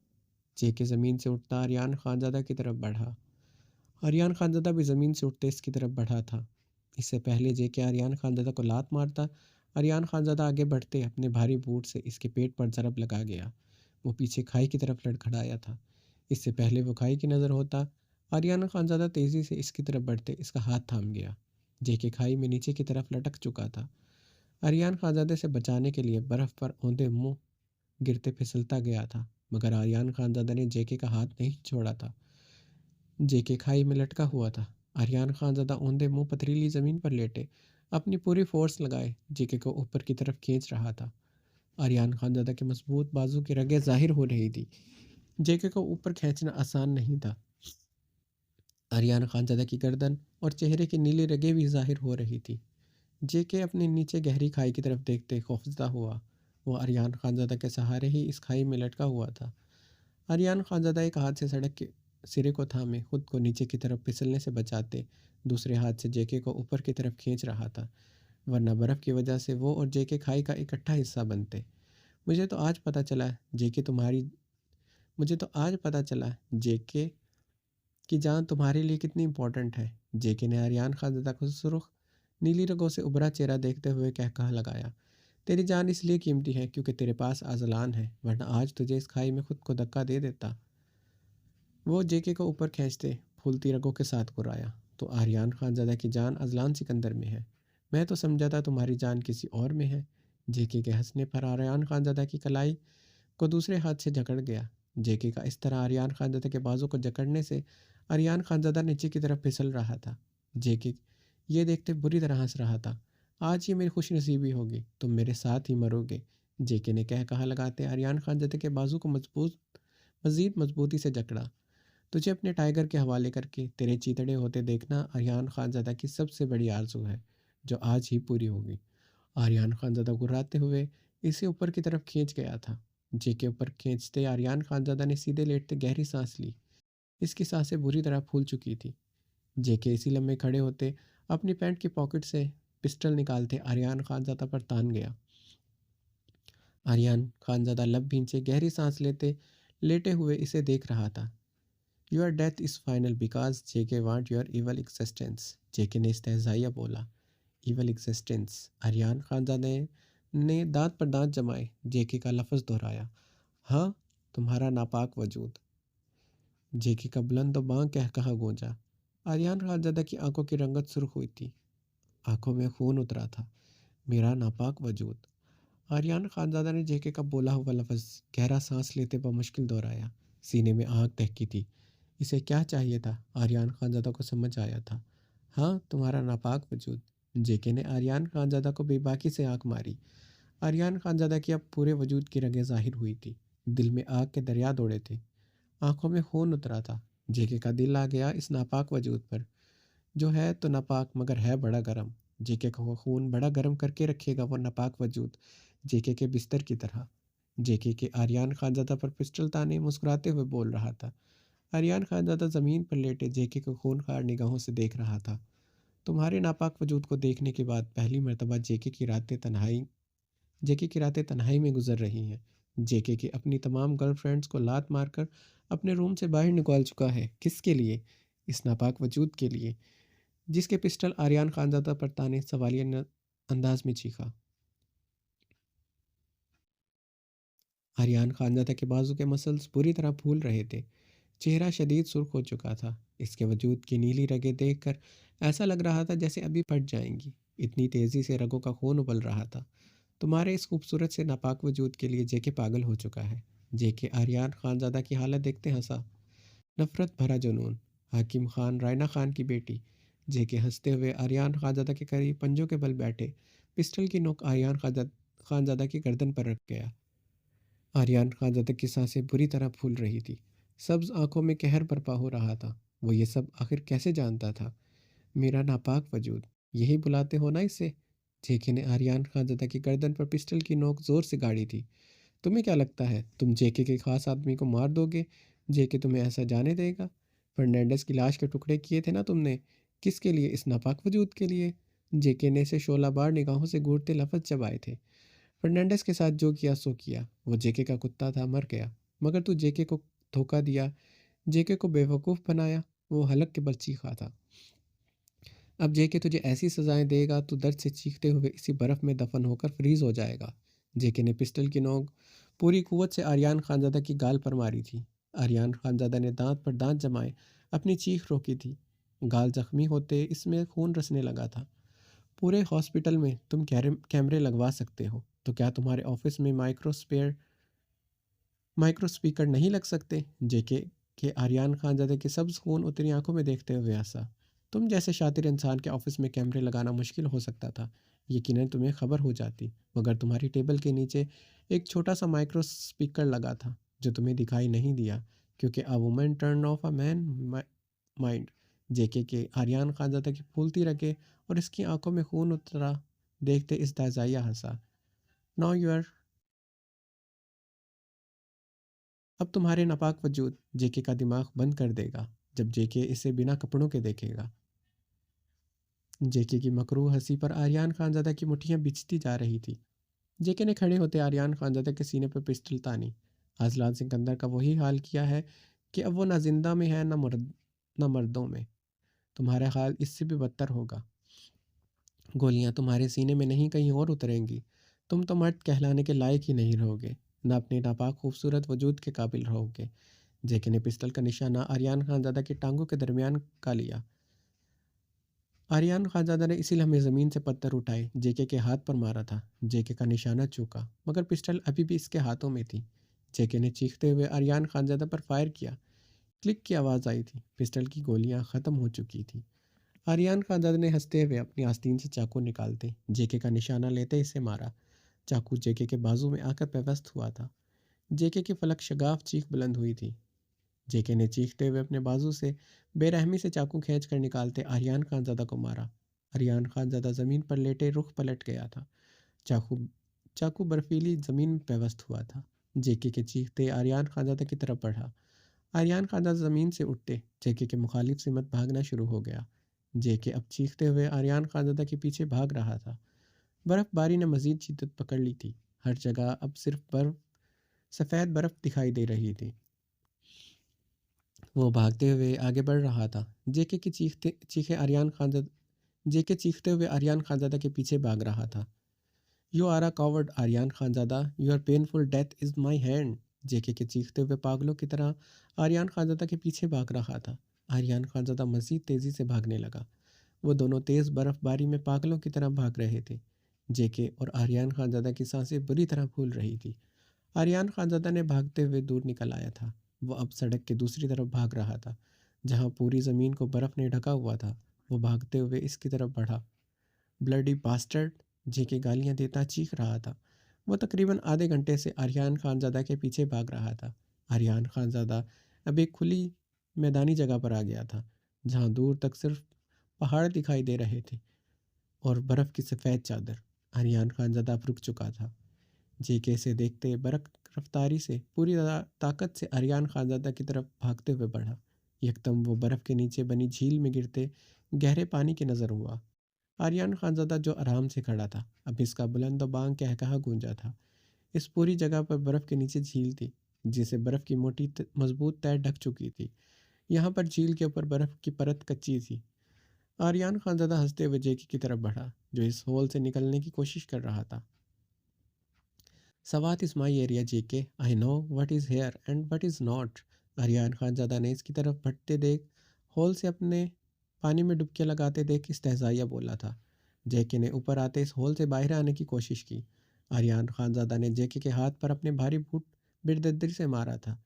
जेके ज़मीन से उठता आर्यान खानजादा की तरफ बढ़ा। आर्यान खानज़ादा भी ज़मीन से उठते इसकी तरफ बढ़ा था। इससे पहले जेके आर्यान खानज़ादा को लात मारता, आर्यान खानज़ादा आगे बढ़ते अपने भारी बूट से इसके पेट पर ज़रब लगा गया। वो पीछे खाई की तरफ लड़खड़ाया था। इससे पहले वो खाई की नज़र होता, आर्यान खानज़ादा तेज़ी से इसकी तरफ बढ़ते इसका हाथ थाम गया। जेके खाई में नीचे की तरफ लटक चुका था। आर्यान खानज़ादे से बचाने के लिए बर्फ़ पर औंधे मुँह गिरते फिसलता गया था, मगर आर्यान खानज़ादा ने जेके का हाथ नहीं छोड़ा था। जेके खाई में लटका हुआ था। आर्यान खानज़ादा औंधे मुंह पथरीली ज़मीन पर लेटे अपनी पूरी फोर्स लगाए जेके को ऊपर की तरफ खींच रहा था। आर्यान खानज़ादा के मजबूत बाजू की रगें जाहिर हो रही थी। जेके को ऊपर खींचना आसान नहीं था। आर्यान खानज़ादा की गर्दन और चेहरे की नीली रगें भी जाहिर हो रही थी। जेके अपने नीचे गहरी खाई की तरफ देखते खौफजदा हुआ। वो आर्यान खानज़ादा के सहारे ही इस खाई में लटका हुआ था। आर्यान खानज़ादा एक हाथ से सड़क के सिरे को थामे खुद को नीचे की तरफ फिसलने से बचाते दूसरे हाथ से जेके को ऊपर की तरफ खींच रहा था, वरना बर्फ़ की वजह से वो और जेके खाई का इकट्ठा हिस्सा बनते। मुझे तो आज पता चला जेके तुम्हारी मुझे तो आज पता चला जेके की जान तुम्हारे लिए कितनी इंपॉर्टेंट है। जेके ने आर्यान खानज़ादा को सुर्ख नीली रगों से उभरा चेहरा देखते हुए कह कहा लगाया, तेरी जान इसलिए कीमती है क्योंकि तेरे पास आजलान है, वरना आज तुझे इस खाई में खुद को धक्का दे देता। वो जेके को ऊपर खींचते फूलती रगों के साथ गुर्राया, तो आर्यान खानज़ादा की जान अजलान सिकंदर में है। मैं तो समझा था तुम्हारी जान किसी और में है। जेके के हंसने पर आर्यान खानज़ादा की कलाई को दूसरे हाथ से जकड़ गया। जेके का इस तरह आर्यान खानज़ादा के बाजू को जकड़ने से आर्यान खानज़ादा नीचे की तरफ फिसल रहा था। जेके ये देखते बुरी तरह हंस रहा था। आज ये मेरी खुशनसीबी होगी, तुम मेरे साथ ही मरोगे। जेके ने कह कहा लगाते आर्यान खानज़ादा के बाजू को मज़ीद मजबूती से जकड़ा। तुझे अपने टाइगर के हवाले करके तेरे चीतड़े होते देखना आर्यान खानज़ादा की सबसे बड़ी आरज़ू है, जो आज ही पूरी होगी। आर्यान खानज़ादा गुर्राते हुए इसे ऊपर की तरफ खींच गया था। जे के ऊपर खींचते आर्यान खानज़ादा ने सीधे लेटते गहरी सांस ली। इसकी सांसें बुरी तरह फूल चुकी थी। जे के इसी लम्हे खड़े होते अपनी पैंट की पॉकेट से पिस्टल निकालते आर्यान खानज़ादा पर तान गया। आर्यान खानज़ादा लब भींचे गहरी सांस लेते लेटे हुए इसे देख रहा था। Your death is final because JK want your evil existence. JK ने इस्तेहज़ाइया बोला। Evil existence. आर्यान खानज़ादे ने दांत पर दांत जमाए जेके का लफ्ज़ दोहराया। हाँ, तुम्हारा नापाक वजूद। जेके का बुलंद व बांग कह कहा गूंजा। आर्यान खानज़ादा की आंखों की रंगत सुर्ख हुई थी। आंखों में खून उतरा था। मेरा नापाक वजूद। आर्यन खानज़ादा ने जेके का बोला हुआ लफ्ज़ गहरा सांस लेते बमुश्किल दोहराया। सीने में आग दहकी थी। इसे क्या चाहिए था? आर्यन खानज़ादा को समझ आया था। हाँ, तुम्हारा नापाक वजूद। जेके ने आर्यन खानज़ादा को बेबाकी से आंख मारी। आर्यन खानज़ादा की अब पूरे वजूद की रगें ज़ाहिर हुई थी। दिल में आग के दरिया दौड़े थे। आंखों में खून उतरा था। जेके का दिल आ गया इस नापाक वजूद पर। जो है तो नापाक मगर है बड़ा गर्म। जेके का वो खून बड़ा गर्म करके रखेगा वो नापाक वजूद, जेके के बिस्तर की तरह। जेके के आर्यन खानज़ादा पर पिस्टल ताने मुस्कुराते हुए बोल रहा था। आर्यन खानज़ादा ज़मीन पर लेटे जेके को खूनखार निगाहों से देख रहा था। तुम्हारे नापाक वजूद को देखने के बाद पहली मर्तबा जेके की रातें तन्हाई में गुजर रही हैं। जेके की अपनी तमाम गर्लफ्रेंड्स को लात मारकर अपने रूम से बाहर निकाल चुका है। किसके लिए? इस नापाक वजूद के लिए, जिसके पिस्टल आर्यन खानज़ादा पर ताने सवालिया अंदाज में चीखा। आर्यन खानज़ादा के बाजू के मसल्स पूरी तरह फूल रहे थे। चेहरा शदीद सुर्ख हो चुका था। इसके वजूद की नीली रगें देखकर ऐसा लग रहा था जैसे अभी फट जाएंगी। इतनी तेज़ी से रगों का खून उबल रहा था। तुम्हारे इस खूबसूरत से नापाक वजूद के लिए जेके पागल हो चुका है। जेके आर्यन खानज़ादा की हालत देखते हंसा। नफरत भरा जुनून। हाकिम खान रायना खान की बेटी। जेके हंसते हुए आर्यन खानज़ादा के करीब पंजों के बल बैठे पिस्टल की नोक आर्यन खानज़ादा की गर्दन पर रख गया। आर्यन खानज़ादा की सांसें बुरी तरह फूल रही थी। सब्ज आंखों में कहर बर्पा हो रहा था। वो ये सब आखिर कैसे जानता था? मेरा नापाक वजूद, यही बुलाते हो ना इसे? जेके ने आर्यन खानज़ादा की गर्दन पर पिस्टल की नोक जोर से गाड़ी थी। तुम्हें क्या लगता है तुम जेके के खास आदमी को मार दोगे? जेके तुम्हें ऐसा जाने देगा? फर्नांडिस की लाश के टुकड़े किए थे ना तुमने? किसके लिए? इस नापाक वजूद के लिए? जेके ने इसे शोला बार निगाहों से घूरते लफ्ज चबाए थे। फर्नांडिस के साथ जो किया सो किया। वो जेके का कुत्ता था, मर गया। मगर तू जेके को धोखा दिया, जेके को बेवकूफ़ बनाया। वो हलक के बल चीखा था। अब जेके तुझे ऐसी सजाएं देगा तू दर्द से चीखते हुए इसी बर्फ़ में दफन होकर फ्रीज हो जाएगा। जेके ने पिस्टल की नोक पूरी कुव्वत से आर्यन खानज़ादा की गाल पर मारी थी। आर्यन खानज़ादा ने दांत पर दांत जमाए अपनी चीख रोकी थी। गाल जख्मी होते इसमें खून रसने लगा था। पूरे हॉस्पिटल में तुम कैमरे लगवा सकते हो, तो क्या तुम्हारे ऑफिस में माइक्रो स्पीकर नहीं लग सकते? जेके के आर्यन खानज़ादा के सब्ज खून उतनी आंखों में देखते हुए हंसा। तुम जैसे शातिर इंसान के ऑफिस में कैमरे लगाना मुश्किल हो सकता था। यकीनन तुम्हें खबर हो जाती, मगर तुम्हारी टेबल के नीचे एक छोटा सा माइक्रो स्पीकर लगा था जो तुम्हें दिखाई नहीं दिया, क्योंकि a woman turn off a man mind. JK के आर्यन खानज़ादा की फूलती रगे और इसकी आंखों में खून उतरा देखते इस दाजाइया हंसा। Now you are. अब तुम्हारे नापाक वजूद जेके का दिमाग बंद कर देगा जब जेके इसे बिना कपड़ों के देखेगा। जेके की मकरूह हंसी पर आर्यन खानज़ादा की मुट्ठियां बिछती जा रही थी। जेके ने खड़े होते आर्यन खानज़ादा के सीने पर पिस्टल तानी। आजलान सिकंदर का वही हाल किया है कि अब वो ना जिंदा में है ना मर्दों में। तुम्हारा हाल इससे भी बदतर होगा। गोलियां तुम्हारे सीने में नहीं कहीं और उतरेंगी। तुम तो मर्द कहलाने के लायक ही नहीं रहोगे, ना अपने नापाक खूबसूरत वजूद के काबिल रहोगे। जेके ने पिस्टल का निशाना आर्यन खानज़ादा की टांगों के दरमियान का लिया। आर्यन खानज़ादा ने इसी लम्हे ज़मीन से पत्थर उठाए जेके के हाथ पर मारा था। जेके का निशाना चूका, मगर पिस्टल अभी भी इसके हाथों में थी। जेके ने चीखते हुए आर्यन खानज़ादा पर फायर किया। क्लिक की आवाज़ आई थी। पिस्टल की गोलियां ख़त्म हो चुकी थी। आर्यन खानज़ादा ने हंसते हुए अपनी आस्तीन से चाकू निकालते जेके का निशाना लेते इसे मारा। चाकू जेके के बाजू में आकर पेवस्त हुआ था। जेके की फलक शगाफ चीख बुलंद हुई थी। जेके ने चीखते हुए अपने बाजू से बेरहमी से चाकू खींच कर निकालते आर्यन खानज़ादा को मारा। आर्यन खानज़ादा ज़मीन पर लेटे रुख पलट गया था। चाकू चाकू बर्फीली ज़मीन में पेवस्त हुआ था। जेके के चीखते आर्यन खानज़ादा की तरफ बढ़ा। आर्यन खानज़ादा ज़मीन से उठते जेके के मुखालिफ सिमत भागना शुरू हो गया। जेके अब चीखते हुए आर्यन खानज़ादा के पीछे भाग रहा था। बर्फबारी ने मजीद शिद्दत पकड़ ली थी। हर जगह अब सिर्फ सफ़ेद बर्फ दिखाई दे रही थी। वो भागते हुए आगे बढ़ रहा था। जेके की जेके चीखते हुए आर्यन खानज़ादा के पीछे भाग रहा था। You are a coward Aryan Khanzada, your painful death is my hand. JK के चीखते हुए पागलों की तरह आर्यन खानज़ादा के पीछे भाग रहा था। आर्यन खानज़ादा मज़ीद तेज़ी से भागने लगा। वो दोनों तेज़ बर्फबारी में पागलों की तरह भाग रहे थे। जेके और आर्यन खानज़ादा की सांसें बुरी तरह फूल रही थी। आर्यन खानज़ादा ने भागते हुए दूर निकल आया था। वो अब सड़क के दूसरी तरफ भाग रहा था, जहाँ पूरी ज़मीन को बर्फ़ ने ढका हुआ था। वो भागते हुए इसकी तरफ बढ़ा। Bloody bastard! जेके गालियाँ देता चीख रहा था। वो तकरीबन आधे घंटे से आर्यन खानज़ादा के पीछे भाग रहा था। आर्यन खानज़ादा अब एक खुली मैदानी जगह पर आ गया था, जहाँ दूर तक सिर्फ पहाड़ दिखाई दे रहे थे और बर्फ़ की सफ़ेद चादर। आर्यन खानज़ादा अब रुक चुका था। जेके से देखते बरक रफ्तारी से पूरी ताकत से आर्यन खानज़ादा की तरफ भागते हुए बढ़ा। यकदम वो बर्फ़ के नीचे बनी झील में गिरते गहरे पानी की नज़र हुआ। आर्यन खानज़ादा जो आराम से खड़ा था, अब इसका बुलंद बांग कहकहा गूंजा था। इस पूरी जगह पर बर्फ़ के नीचे झील थी, जिसे बर्फ़ की मोटी मजबूत तह ढक चुकी थी। यहाँ पर झील के ऊपर बर्फ़ की परत कच्ची थी। आर्यन खानज़ादा हंसते हुए जेकी की तरफ बढ़ा, जो इस होल से निकलने की कोशिश कर रहा था। Swat is my area JK, I know what is here and what is not. Aryan Khanzada ने इसकी तरफ बढ़ते देख होल से अपने पानी में डुबकियां लगाते देख इस्तेहज़ाइया बोला था। जेके ने ऊपर आते इस होल से बाहर आने की कोशिश की। आर्यन खानज़ादा ने जेके के हाथ पर अपने भारी बूट बेदर्दी से मारा था।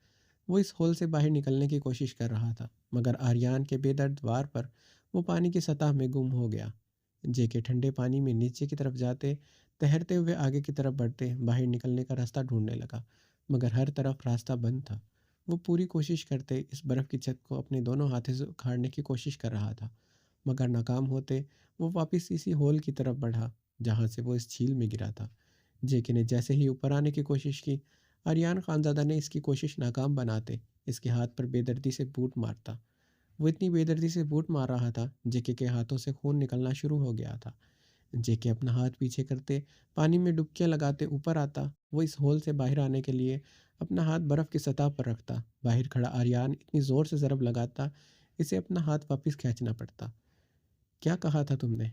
वो इस होल से बाहर निकलने की कोशिश कर रहा था, मगर आर्यन के बेदर्द वार पर वो पानी की सतह में गुम हो गया। जेके ठंडे पानी में नीचे की तरफ जाते, तैरते हुए आगे की तरफ बढ़ते बाहर निकलने का रास्ता ढूंढने लगा, मगर हर तरफ रास्ता बंद था। वो पूरी कोशिश करते इस बर्फ़ की छत को अपने दोनों हाथों से उखाड़ने की कोशिश कर रहा था, मगर नाकाम होते वो वापस इसी होल की तरफ बढ़ा, जहाँ से वो इस झील में गिरा था। जेके ने जैसे ही ऊपर आने की कोशिश की, आर्यन खानज़ादा ने इसकी कोशिश नाकाम बनाते इसके हाथ पर बेदर्दी से बूट मारता। वो इतनी बेदर्दी से बूट मार रहा था, जेके के हाथों से खून निकलना शुरू हो गया था। जेके अपना हाथ पीछे करते पानी में डुबकियां लगाते ऊपर आता। वो इस होल से बाहर आने के लिए अपना हाथ बर्फ़ की सतह पर रखता। बाहर खड़ा आर्यन इतनी ज़ोर से ज़रब लगाता, इसे अपना हाथ वापस खींचना पड़ता। क्या कहा था तुमने?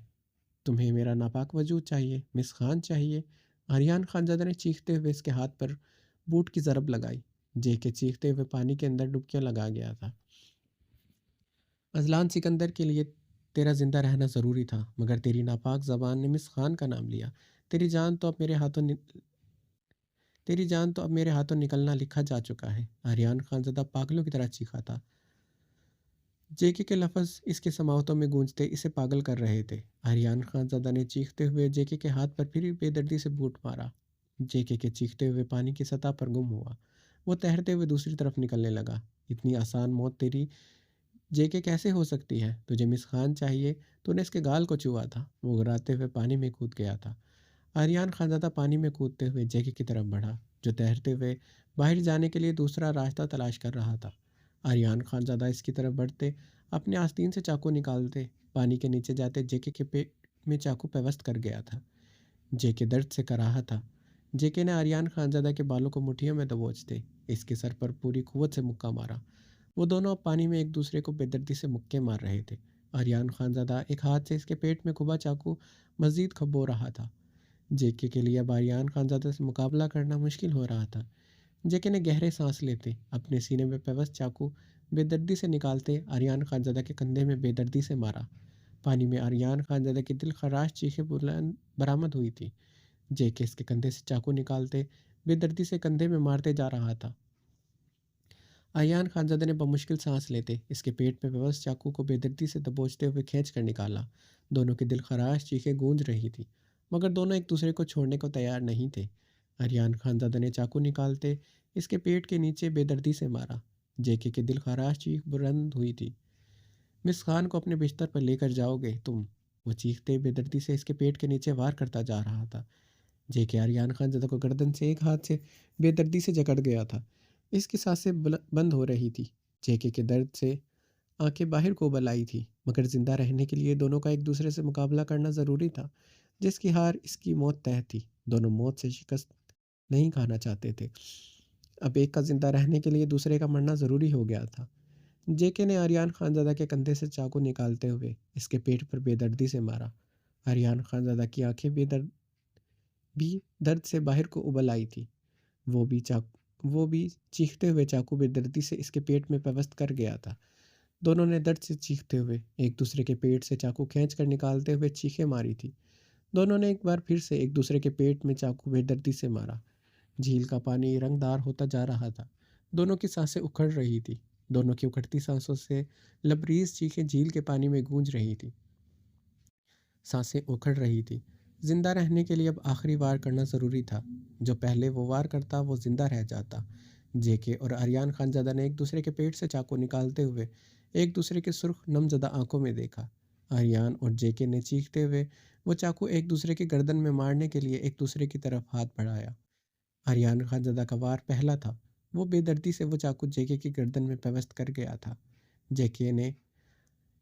तुम्हें मेरा नापाक वजूद चाहिए, मिस खान चाहिए। आर्यन खानज़ादा ने चीखते हुए इसके हाथ पर बूट की ज़रब लगाई। जेके चीखते हुए पानी के अंदर डुबकियां लगा गया था। अज़लान सिकंदर के लिए तेरा ज़िंदा रहना ज़रूरी था, मगर तेरी नापाक ज़बान ने मिस खान का नाम लिया। तेरी जान तो अब मेरे हाथों नि तेरी जान तो अब मेरे हाथों निकलना लिखा जा चुका है। आर्यन खानज़ादा पागलों की तरह चीखा था। जेके के लफ्ज़ इसके समावतों में गूंजते इसे पागल कर रहे थे। आर्यन खानज़ादा ने चीखते हुए जेके के हाथ पर फिर बेदर्दी से बूट मारा। जेके के चीखते हुए पानी की सतह पर गुम हुआ। वो तैरते हुए दूसरी तरफ निकलने लगा। इतनी आसान मौत तेरी जेके कैसे हो सकती है? तुझे मिस खान चाहिए। तूने इसके गाल को छुआ था। वो गिराते हुए पानी में कूद गया था। आर्यन खानज़ादा पानी में कूदते हुए जेके की तरफ बढ़ा, जो तैरते हुए बाहर जाने के लिए दूसरा रास्ता तलाश कर रहा था। आर्यन खानज़ादा इसकी तरफ बढ़ते अपने आस्तीन से चाकू निकालते पानी के नीचे जाते जेके के पेट में चाकू पेवस्त कर गया था। जेके दर्द से कराहा था। जेके ने आर्यन खानज़ादा के बालों को मुट्ठियों में दबोचते इसके सर पर पूरी कुव्वत से मुक्का मारा। वो दोनों अब पानी में एक दूसरे को बेदर्दी से मुक्के मार रहे थे। आर्यन खानज़ादा एक हाथ से इसके पेट में खुबा चाकू मजीद खबो रहा था। जेके के लिए अब आर्यन खानज़ादा से मुकाबला करना मुश्किल हो रहा था। जेके ने गहरे सांस लेते अपने सीने में पेवस्त चाकू बेदर्दी से निकालते आर्यन खानज़ादा के कंधे में बेदर्दी से मारा। पानी में आर्यन खानज़ादा की दिल खराश चीखें बुलंद बरामद हुई थी। जेके इसके कंधे से चाकू निकालते बेदर्दी से कंधे में मारते जा रहा था। आर्यन खानज़ादा ने बमुश्किल सांस लेते इसके पेट में व्यवस्थ चाकू को बेदर्दी से दबोचते हुए खींच कर निकाला। दोनों की दिल खराश चीखें गूंज रही थी, मगर दोनों एक दूसरे को छोड़ने को तैयार नहीं थे। आर्यन खानज़ादा ने चाकू निकालते इसके पेट के नीचे बेदर्दी से मारा। जेके की दिल खराश चीख बुलंद हुई थी। मिस खान को अपने बिस्तर पर लेकर जाओगे तुम? वो चीखते बेदर्दी से इसके पेट के नीचे वार करता जा रहा था। जेके आर्यन खानज़ादा को गर्दन से एक हाथ से बेदर्दी से जकड़ गया था। इसकी सांसें बंद हो रही थी। जेके के दर्द से आंखें बाहर को उबल आई थी, मगर जिंदा रहने के लिए दोनों का एक दूसरे से मुकाबला करना ज़रूरी था। जिसकी हार इसकी मौत तय थी। दोनों मौत से शिकस्त नहीं खाना चाहते थे। अब एक का जिंदा रहने के लिए दूसरे का मरना ज़रूरी हो गया था। जेके ने आर्यन खानज़ादा के कंधे से चाकू निकालते हुए इसके पेट पर बेदर्दी से मारा। आर्यन खानज़ादा की आंखें बेदर्द भी दर्द से बाहर को उबल आई थी। वो भी चाक वो भी चीखते हुए चाकू बेदर्दी से इसके पेट में पेवस्त कर गया था। दोनों ने दर्द से चीखते हुए एक दूसरे के पेट से चाकू खींच कर निकालते हुए चीखें मारी थी। दोनों ने एक बार फिर से एक दूसरे के पेट में चाकू बेदर्दी से मारा। झील का पानी रंगदार होता जा रहा था। दोनों की सांसें उखड़ रही थी। दोनों की उखड़ती सांसों से लबरीज चीखें झील के पानी में गूंज रही थी। सांसें उखड़ रही थी। जिंदा रहने के लिए अब आखिरी वार करना ज़रूरी था। जो पहले वो वार करता वो जिंदा रह जाता। जेके और आर्यान खानज़ादा ने एक दूसरे के पेट से चाकू निकालते हुए एक दूसरे के सुर्ख नमजदा आंखों में देखा। आर्यान और जेके ने चीखते हुए वो चाकू एक दूसरे की गर्दन में मारने के लिए एक दूसरे की तरफ हाथ बढ़ाया। आर्यान खानज़ादा का वार पहला था। वो बेदर्दी से वो चाकू जेके की गर्दन में पेवस्त कर गया था। जेके ने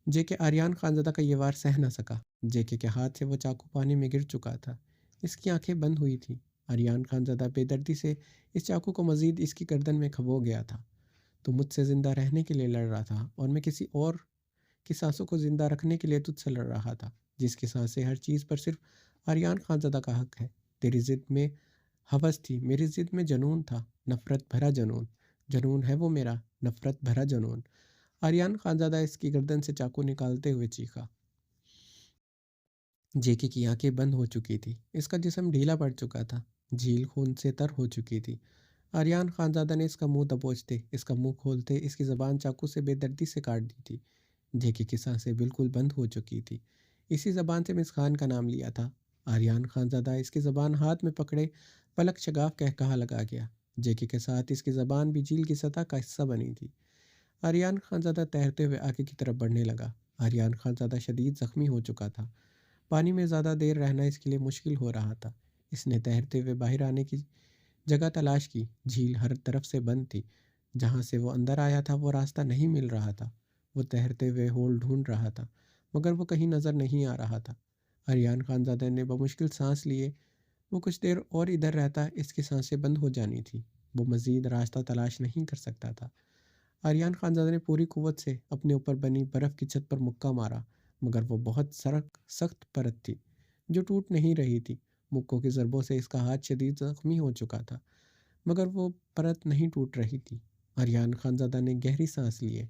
जेके आर्यान खानज़ादा का ये वार सह न सका। जेके के हाथ से वो चाकू पानी में गिर चुका था। इसकी आंखें बंद हुई थीं। आर्यान खानज़ादा बेदर्दी से इस चाकू को मजीद इसकी गर्दन में खबो गया था। तो मुझसे ज़िंदा रहने के लिए लड़ रहा था और मैं किसी और की सांसों को ज़िंदा रखने के लिए तुझसे लड़ रहा था, जिसकी सांसें हर चीज़ पर सिर्फ आर्यान खानज़ादा का हक है। तेरी ज़िद में हवस थी, मेरी ज़िद में जुनून था, नफ़रत भरा जुनून। जुनून है वो मेरा, नफ़रत भरा जुनून। आर्यान खानज़ादा इसकी गर्दन से चाकू निकालते हुए चीखा। जेके की आंखें बंद हो चुकी थी। इसका जिस्म ढीला पड़ चुका था। झील खून से तर हो चुकी थी। आर्यान खानज़ादा ने इसका मुंह दबोचते, इसका मुंह खोलते, इसकी ज़बान चाकू से बेदर्दी से काट दी थी। जेके की सांसें बिल्कुल बंद हो चुकी थी। इसी ज़बान से मिस खान का नाम लिया था। आर्यान खानज़ादा इसकी ज़बान हाथ में पकड़े पलक शगाफ कह कहा लगा गया। जेके के साथ इसकी ज़बान भी झील की सतह का हिस्सा बनी थी। आर्यान खानज़ादा तैरते हुए आगे की तरफ बढ़ने लगा। आर्यान खानज़ादा शदीद ज़ख्मी हो चुका था। पानी में ज़्यादा देर रहना इसके लिए मुश्किल हो रहा था। इसने तैरते हुए बाहर आने की जगह तलाश की। झील हर तरफ से बंद थी। जहाँ से वो अंदर आया था वो रास्ता नहीं मिल रहा था। वो तैरते हुए होल ढूंढ रहा था, मगर वो कहीं नज़र नहीं आ रहा था। आर्यान खानज़ादा ने बमुश्किल सांस लिए। वो कुछ देर और इधर रहता, इसकी सांसें बंद हो जानी थी। वो मज़ीद रास्ता तलाश नहीं कर सकता था। आर्यान खानज़ादा ने पूरी कुव्वत से अपने ऊपर बनी बर्फ़ की छत पर मुक्का मारा, मगर वो बहुत सख्त परत थी जो टूट नहीं रही थी। मुक्कों की ज़रबों से इसका हाथ शदीद ज़ख्मी हो चुका था, मगर वो परत नहीं टूट रही थी। आर्यान खानज़ादा ने गहरी सांस लिए।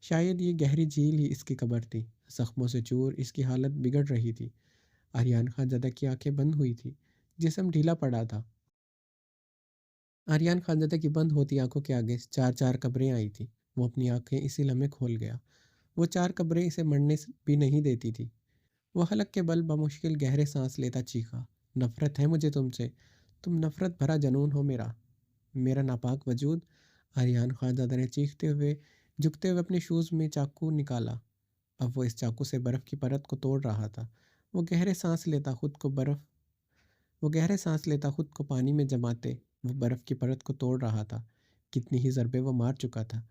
शायद ये गहरी झील ही इसकी कब्र थी। ज़ख्मों से चूर इसकी हालत बिगड़ रही थी। आर्यान खानज़ादा की आंखें बंद हुई थी। जिस्म ढीला पड़ा था। आर्यान खानज़ादा की बंद होती आंखों के आगे चार चार कब्रें आई थी। वो अपनी आंखें इसी लम्हे खोल गया। वो चार कब्रें इसे मरने भी नहीं देती थी। वो हलक के बल बमुश्किल गहरे सांस लेता चीखा, नफ़रत है मुझे तुमसे। तुम नफ़रत भरा जनून हो मेरा, मेरा नापाक वजूद। आर्यान खानज़ादा ने चीखते हुए झुकते हुए अपने शूज़ में चाकू निकाला। अब वो इस चाकू से बर्फ़ की परत को तोड़ रहा था। वो गहरे सांस लेता खुद को बर्फ़ वो गहरे सांस लेता खुद को पानी में जमाते वो बर्फ़ की परत को तोड़ रहा था। कितनी ही ज़रबे वो मार चुका था।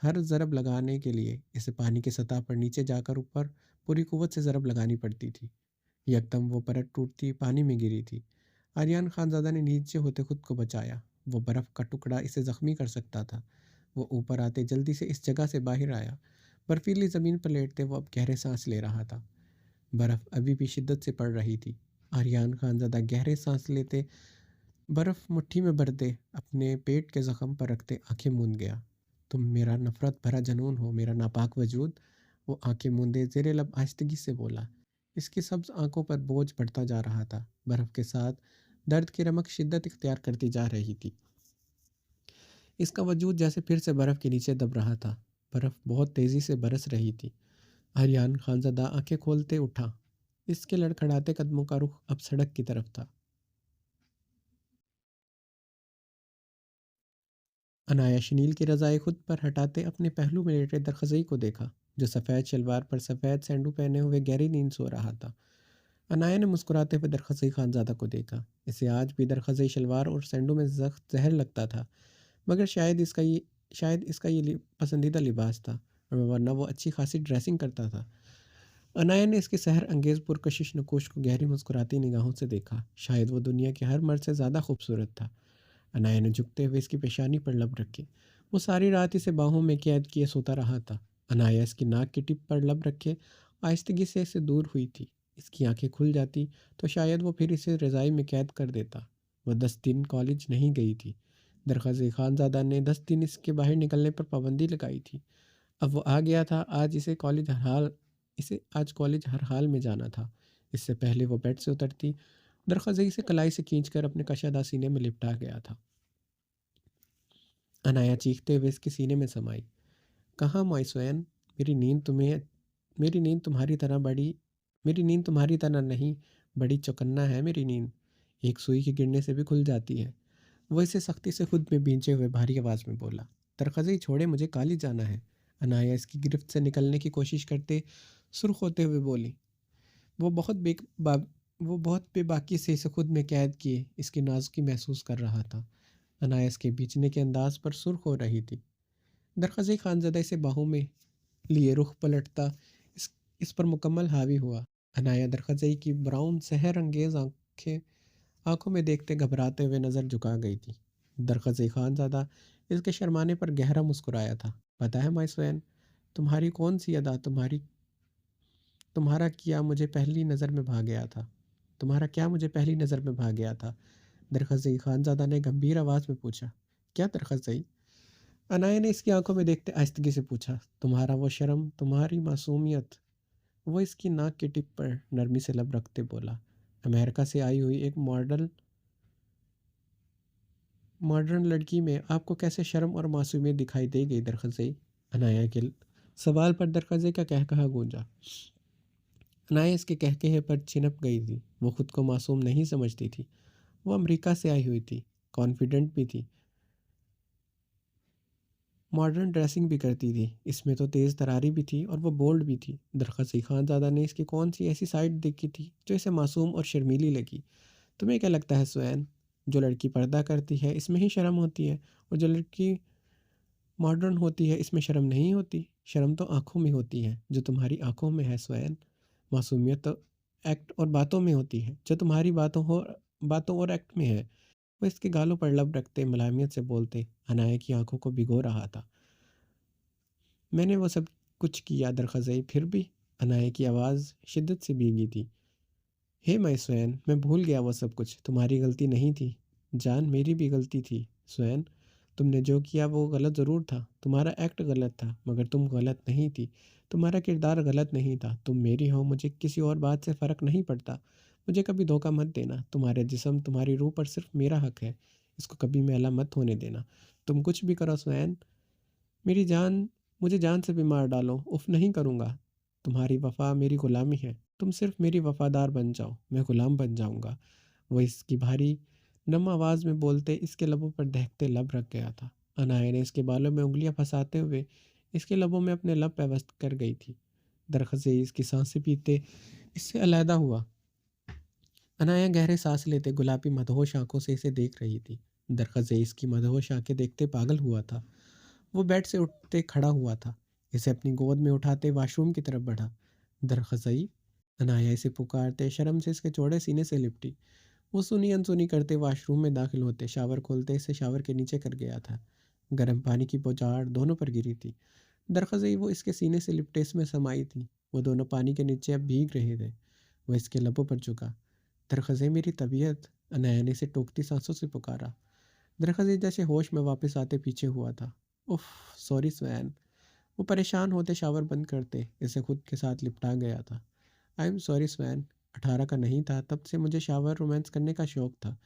हर ज़रब लगाने के लिए इसे पानी की सतह पर नीचे जाकर ऊपर पूरी कुव्वत से ज़रब लगानी पड़ती थी। यकदम वो परत टूटती पानी में गिरी थी। आर्यान खानज़ादा ने नीचे होते खुद को बचाया। वो बर्फ़ का टुकड़ा इसे ज़ख्मी कर सकता था। वो ऊपर आते जल्दी से इस जगह से बाहर आया। बर्फीली ज़मीन पर लेटते वो अब गहरे सांस ले रहा था। बर्फ़ अभी भी शिद्दत से पड़ रही थी। आर्यान खानज़ादा गहरे सांस लेते, बर्फ़ मुट्ठी में भरते, अपने पेट के ज़ख्म पर रखते आंखें मूंद गया। तुम मेरा नफ़रत भरा जनून हो, मेरा नापाक वजूद। वो आंखें मूंदे ज़ेरे लब आहिस्तगी से बोला। इसकी सब्ज़ आंखों पर बोझ बढ़ता जा रहा था। बर्फ़ के साथ दर्द की रमक शिद्दत इख्तियार करती जा रही थी। इसका वजूद जैसे फिर से बर्फ़ के नीचे दब रहा था। बर्फ़ बहुत तेज़ी से बरस रही थी। आर्यान खानज़ादा आंखें खोलते उठा। इसके लड़खड़ाते कदमों का रुख अब सड़क की तरफ था। अनाया शनील की रज़ाई खुद पर हटाते अपने पहलू में लेटे दरखज़ई को देखा, जो सफ़ेद शलवार पर सफ़ेद सैंडू पहने हुए गहरी नींद सो रहा था। अनाया ने मुस्कुराते हुए दरखज़ई खानज़ादा को देखा। इसे आज भी दरखज़ई शलवार और सैंडू में सख्त जहर लगता था, मगर शायद इसका ये पसंदीदा लिबास था, और वरना वो अच्छी खासी ड्रेसिंग करता था। अनाया ने इसकी सहर अंगेज़ पुरकशिश नकोश को गहरी मुस्कुराती निगाहों से देखा। शायद वो दुनिया के हर मर्द से ज़्यादा खूबसूरत था। अनाया ने झुकते हुए इसकी पेशानी पर लब रखे। वो सारी रात इसे बाहों में कैद किए सोता रहा था। अनाया इसकी नाक की टिप पर लब रखे आहिस्तगी से इससे दूर हुई थी। इसकी आंखें खुल जाती तो शायद वो फिर इसे रज़ाई में कैद कर देता। वह 10 दिन कॉलेज नहीं गई थी। दरख्वास्त खानज़ादा ने 10 दिन इसके बाहर निकलने पर पाबंदी लगाई थी। अब वो आ गया था। इसे आज कॉलेज हर हाल में जाना था। इससे पहले वो बेड से उतरती, दरख्वाज़ई से कलाई से खींचकर अपने कशादा सीने में लिपटा गया था। अनाया चीखते हुए इसके सीने में समाई। कहाँ मोइसोन, मेरी नींद तुम्हें मेरी नींद तुम्हारी तरह बड़ी मेरी नींद तुम्हारी तरह नहीं, बड़ी चौकन्ना है मेरी नींद। एक सुई के गिरने से भी खुल जाती है। वो इसे सख्ती से खुद में भींचे हुए भारी आवाज़ में बोला। दरख्वाज़ई छोड़े, मुझे काली जाना है। अनाया इसकी गिरफ्त से निकलने की कोशिश करते सुर्ख होते हुए बोली। वो बहुत बे बा, वो बहुत बेबाकी से इसे खुद में कैद किए इसकी नाजुकी महसूस कर रहा था। अनाया इसके बीचने के अंदाज पर सुर्ख हो रही थी। दरख्वाज़ई खानज़दा इसे बाहों में लिए रुख पलटता इस इस पर मुकम्मल हावी हुआ। अनाया दरख्वाज़ई की ब्राउन सहर अंगेज़ आंखें आंखों में देखते घबराते हुए नज़र झुका गई थी। दरख्वाज़ई खानज़ादा इसके शर्माने पर गहरा मुस्कुराया था। पता है माइसवैन, तुम्हारी कौन सी अदा तुम्हारा क्या मुझे पहली नज़र में भा गया था तुम्हारा क्या मुझे पहली नज़र में भा गया था। दरख्वाज़ई खानज़ादा ने गंभीर आवाज़ में पूछा। क्या दरख्वाज़ई? अनाया ने इसकी आंखों में देखते आहिस्तगी से पूछा। तुम्हारा वो शर्म, तुम्हारी मासूमियत। वो इसकी नाक की टिप पर नरमी से लब रखते बोला। अमेरिका से आई हुई एक मॉडर्न लड़की में आपको कैसे शर्म और मासूमियत दिखाई दे गई दरख्वाज़ई? अनाया के सवाल पर दरख्वाज़ई का कहकहा गूंजा। अनाया इसके कहकहे पर छिनप गई थी। वो खुद को मासूम नहीं समझती थी। वो अमेरिका से आई हुई थी, कॉन्फिडेंट भी थी, मॉडर्न ड्रेसिंग भी करती थी, इसमें तो तेज़ तरारी भी थी और वो बोल्ड भी थी। दरख्वाज़ई खानज़ादा ने इसकी कौन सी ऐसी साइड देखी थी जो इसे मासूम और शर्मीली लगी? तुम्हें क्या लगता है सुएन, जो लड़की पर्दा करती है इसमें ही शर्म होती है, और जो लड़की मॉडर्न होती है इसमें शर्म नहीं होती? शर्म तो आंखों में होती है, जो तुम्हारी आंखों में है सुएन। मासूमियत तो एक्ट और बातों में होती है, जो तुम्हारी बातों और एक्ट में है। वो इसके गालों पर लब रखते मलामियत से बोलते अनाया की आंखों को भिगो रहा था। मैंने वो सब कुछ किया दरख्वाज़ई, फिर भी? अनाया की आवाज़ शिद्दत से भीगी थी। हे माय स्वैन, मैं भूल गया वो सब कुछ। तुम्हारी गलती नहीं थी जान, मेरी भी गलती थी। स्वैन, तुमने जो किया वो गलत ज़रूर था, तुम्हारा एक्ट गलत था, मगर तुम गलत नहीं थी। तुम्हारा किरदार गलत नहीं था। तुम मेरी हो, मुझे किसी और बात से फ़र्क नहीं पड़ता। मुझे कभी धोखा मत देना। तुम्हारे जिस्म, तुम्हारी रूह पर सिर्फ मेरा हक है। इसको कभी मैला मत होने देना। तुम कुछ भी करो स्वैन, मेरी जान मुझे जान से भी मार डालो, उफ़ नहीं करूँगा। तुम्हारी वफ़ा मेरी ग़ुलामी है। तुम सिर्फ़ मेरी वफ़ादार बन जाओ, मैं ग़ुलाम बन जाऊँगा। वो इसकी भारी नम आवाज़ में बोलते इसके लबों पर दहकते लब रख गया था। अनाया ने इसके बालों में उँगलियाँ फँसाते हुए इसके लबों में अपने लब पेवस्त कर गई थी। दरख्वाज़ई इसकी साँसें पीते इससे अलहदा हुआ। अनाया गहरे सांस लेते गुलाबी मदहोश आंखों से इसे देख रही थी। दरख्वाज़ई इसकी मदहोश आंखें देखते पागल हुआ था। वो बेड से उठते खड़ा हुआ था, इसे अपनी गोद में उठाते वाशरूम की तरफ बढ़ा। दरख्वाज़ई, अनाया इसे पुकारते शर्म से इसके चौड़े सीने से लिपटी। वो सुनी अनसुनी करते वाशरूम में दाखिल होते शावर खोलते इसे शावर के नीचे कर गया था। गर्म पानी की बौछार दोनों पर गिरी थी। दरख्वाज़ई वो इसके सीने से लिपटे इसमें समाई थी। वो दोनों पानी के नीचे अब भीग रहे थे। वो इसके लबों पर झुका। दरख्वाज़ई, मेरी तबीयत, अनाया ने इसे टोकती सांसों से पुकारा। दरख्वाज़ई जैसे होश में वापस आते पीछे हुआ था। उफ, सॉरी स्वैन। वो परेशान होते शावर बंद करते इसे खुद के साथ लिपटा गया था। आई एम सॉरी स्वैन, 18 का नहीं था तब से मुझे शावर रोमांस करने का शौक था।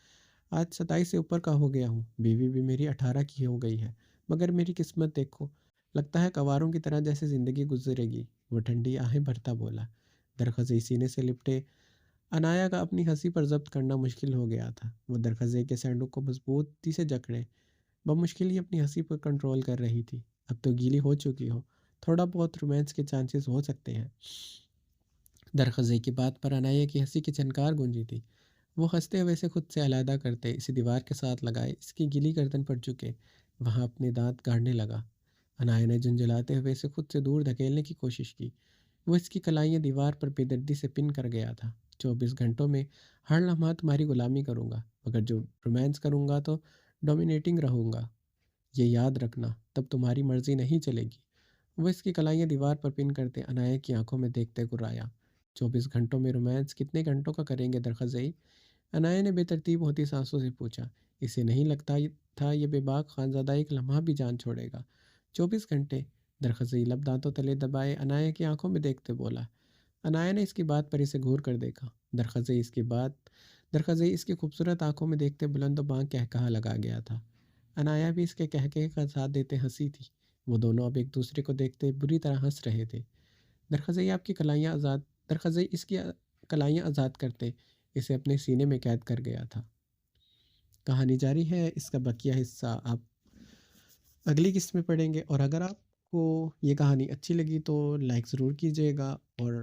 आज 27 से ऊपर का हो गया हूँ, बीवी भी मेरी 18 की हो गई है। मगर मेरी किस्मत देखो, लगता है कवारों की तरह जैसे ज़िंदगी गुजरेगी। वो ठंडी आहें भरता बोला। दरख्वाज़ई सीने से लिपटे अनाया का अपनी हंसी पर जब्त करना मुश्किल हो गया था। वो दरख्वाज़ई के सैंडो को मजबूती से जकड़े बमुश्किल ही अपनी हंसी पर कंट्रोल कर रही थी। अब तो गीली हो चुकी हो, थोड़ा बहुत रोमांस के चांसेस हो सकते हैं। दरख्वाज़ई की बात पर अनाया की हंसी की झनकार गूंजी थी। वो हंसते हुए इसे खुद से अलहदा करते इसे दीवार के साथ लगाए इसकी गीली गर्दन पर झुके वहाँ अपने दांत गाड़ने लगा। अनाया ने झुंझलाते हुए इसे खुद से दूर धकेलने की कोशिश की। वो इसकी कलाइयाँ दीवार पर बेदर्दी से पिन कर गया था। 24 घंटों में हर लम्हा तुम्हारी गुलामी करूँगा, मगर जो रोमांस करूँगा तो डोमिनेटिंग रहूँगा, ये याद रखना, तब तुम्हारी मर्जी नहीं चलेगी। वो इसकी कलाइयाँ दीवार पर पिन करते अनाया की आंखों में देखते गुर्राया। 24 घंटों में रोमांस कितने घंटों का करेंगे दरख्वाज़ई? अनाया ने बेतरतीब होती सांसों से पूछा। इसे नहीं लगता था ये बेबाक खानज़ादा एक लम्हा भी जान छोड़ेगा। 24 घंटे? दरख्वाज़ई लब दांतों तले दबाए अनाया की आंखों में देखते बोला। अनाया ने इसकी बात पर इसे घूर कर देखा। दरख़्ज़ई इसकी खूबसूरत आँखों में देखते बुलंद-बाँ कहकहा लगा गया था। अनाया भी इसके कहकहे का साथ देते हँसी थी। वो दोनों अब एक-दूसरे को देखते बुरी तरह हँस रहे थे। दरख़्ज़ई आपकी कलाइयाँ आज़ाद दरख़्ज़ई इसकी कलाइयाँ आज़ाद करते इसे अपने सीने में कैद कर गया था। कहानी जारी है, इसका बकिया हिस्सा आप अगली किस्त में पढ़ेंगे। और अगर आपको ये कहानी अच्छी लगी तो लाइक ज़रूर कीजिएगा और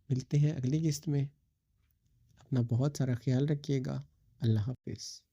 मिलते हैं अगली किस्त में। अपना बहुत सारा ख्याल रखिएगा। अल्लाह हाफ़िज़।